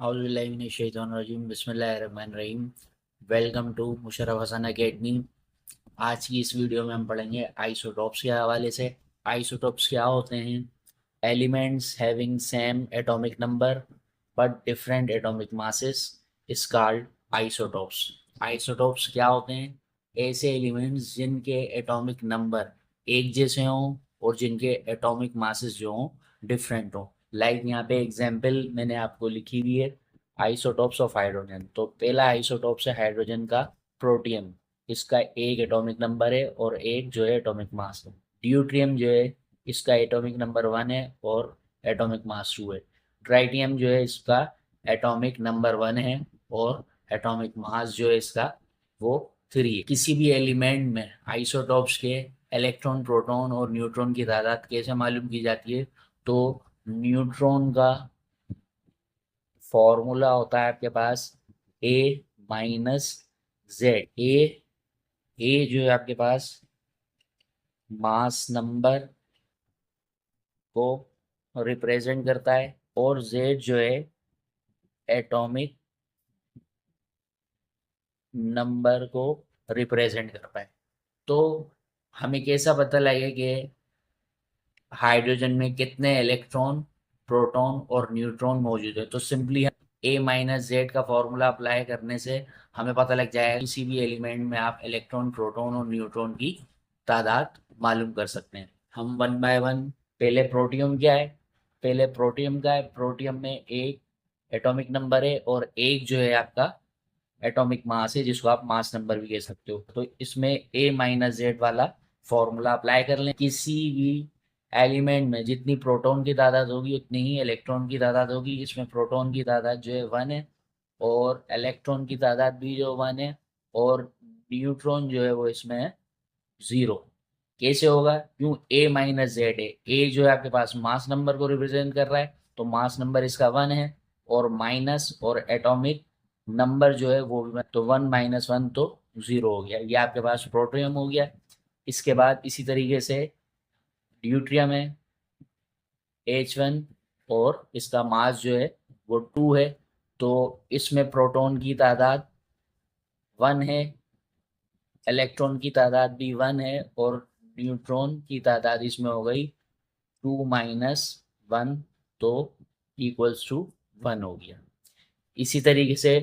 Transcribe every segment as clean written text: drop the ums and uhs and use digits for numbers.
औज़ुबिल्लाहिमिनश्शैतानिर्रजीम बिस्मिल्लाहिर्रहमानिर्रहीम। Welcome to Musharraf Hasan academy. आज की इस वीडियो में हम पढ़ेंगे आइसोटॉप्स के हवाले से। आइसोटॉप्स क्या होते हैं? Elements having same atomic number but different atomic masses is called isotopes. Isotopes क्या होते हैं? ऐसे एलिमेंट्स जिनके एटॉमिक नंबर एक जैसे हों और जिनके एटॉमिक मासेस जो हों डिफरेंट हों। लाइक यहाँ पे एग्जाम्पल मैंने आपको लिखी हुई है, आइसोटॉप्स ऑफ हाइड्रोजन। तो पहला आइसोटॉप्स है हाइड्रोजन का, प्रोटियम। इसका एक एटॉमिक नंबर है और एक जो है एटॉमिक मास है। ड्यूट्रियम जो है इसका एटॉमिक नंबर 1 है और एटॉमिक मास 2 है। ट्राइटियम जो है इसका एटॉमिक नंबर 1 है और एटॉमिक मास जो है इसका वो 3 है। किसी भी एलिमेंट में आइसोटॉप्स के इलेक्ट्रॉन, प्रोटॉन और न्यूट्रॉन की तादाद कैसे मालूम की जाती है? तो न्यूट्रॉन का फॉर्मूला होता है आपके पास ए माइनस जेड। ए जो है आपके पास मास नंबर को रिप्रेजेंट करता है और जेड जो है एटॉमिक नंबर को रिप्रेजेंट करता है। तो हमें कैसा पता लगेगा कि हाइड्रोजन में कितने इलेक्ट्रॉन, प्रोटॉन और न्यूट्रॉन मौजूद है? तो सिंपली ए माइनस जेड का फॉर्मूला अप्लाई करने से हमें पता लग जाएगा। किसी भी एलिमेंट में आप इलेक्ट्रॉन, प्रोटॉन और न्यूट्रॉन की तादाद मालूम कर सकते हैं। हम वन बाय वन, पहले प्रोटियम क्या है? पहले प्रोटियम का है, प्रोटियम में एक एटॉमिक नंबर है और एक जो है आपका एटॉमिक मास है, जिसको आप मास नंबर भी कह सकते हो। तो इसमें ए माइनस जेड वाला फॉर्मूला अप्लाई कर लें। किसी भी एलिमेंट में जितनी प्रोटॉन की तादाद होगी उतनी ही इलेक्ट्रॉन की तादाद होगी। इसमें प्रोटॉन की तादाद जो है 1 है और इलेक्ट्रॉन की तादाद भी जो 1 है और न्यूट्रॉन जो है वो इसमें है 0। कैसे होगा? क्यों? ए माइनस जेड है। ए जो है आपके पास मास नंबर को रिप्रेजेंट कर रहा है, तो मास नंबर इसका 1 है और माइनस और एटॉमिक नंबर जो है वो भी तो 1 माइनस 1 तो 0 हो गया। ये आपके पास प्रोटियम हो गया। इसके बाद इसी तरीके से ड्यूट्रियम है, H1, और इसका मास जो है वो 2 है। तो इसमें प्रोटॉन की तादाद 1 है, इलेक्ट्रॉन की तादाद भी 1 है और न्यूट्रॉन की तादाद इसमें हो गई 2 माइनस 1, तो इक्वल्स टू 1 हो गया। इसी तरीके से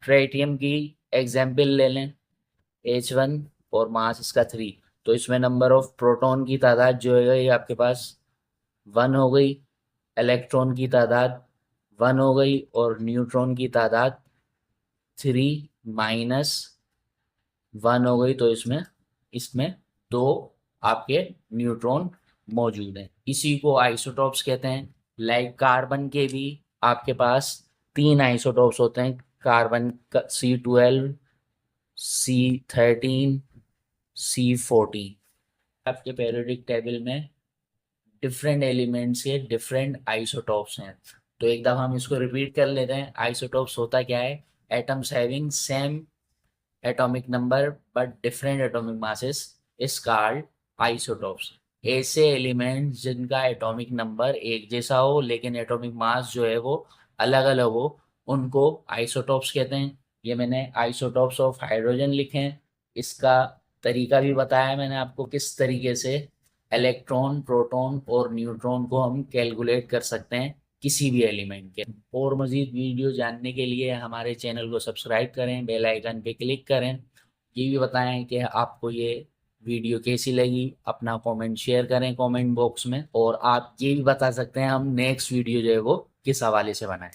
ट्राइटियम की एग्जाम्पल ले लें, H1 और मास इसका 3। तो इसमें नंबर ऑफ प्रोटॉन की तादाद जो है ये आपके पास 1 हो गई, इलेक्ट्रॉन की तादाद 1 हो गई और न्यूट्रॉन की तादाद 3 माइनस 1 हो गई। तो इसमें इसमें दो आपके न्यूट्रॉन मौजूद हैं। इसी को आइसोटॉप्स कहते हैं। लाइक कार्बन के भी आपके पास 3 आइसोटॉप्स होते हैं। कार्बन का C12, C13, C14। आपके पेरियोडिक टेबल में डिफरेंट एलिमेंट्स के डिफरेंट आइसोटॉप्स हैं। तो एक दफ़ा हम इसको रिपीट कर लेते हैं। आइसोटॉप्स होता क्या है? Atoms having same atomic number but different atomic masses is called isotopes. ऐसे एलिमेंट्स जिनका एटॉमिक नंबर एक जैसा हो लेकिन एटॉमिक मास जो है वो अलग अलग हो, उनको आइसोटॉप्स कहते हैं। ये मैंने आइसोटॉप्स ऑफ हाइड्रोजन लिखे हैं। इसका तरीका भी बताया है मैंने आपको, किस तरीके से इलेक्ट्रॉन, प्रोटॉन और न्यूट्रॉन को हम कैलकुलेट कर सकते हैं किसी भी एलिमेंट के। और मज़ीद वीडियो जानने के लिए हमारे चैनल को सब्सक्राइब करें, बेल आइकन पे क्लिक करें। ये भी बताएं कि आपको ये वीडियो कैसी लगी। अपना कमेंट शेयर करें कमेंट बॉक्स में, और आप ये भी बता सकते हैं हम नेक्स्ट वीडियो जो है वो किस हवाले से बनाएं।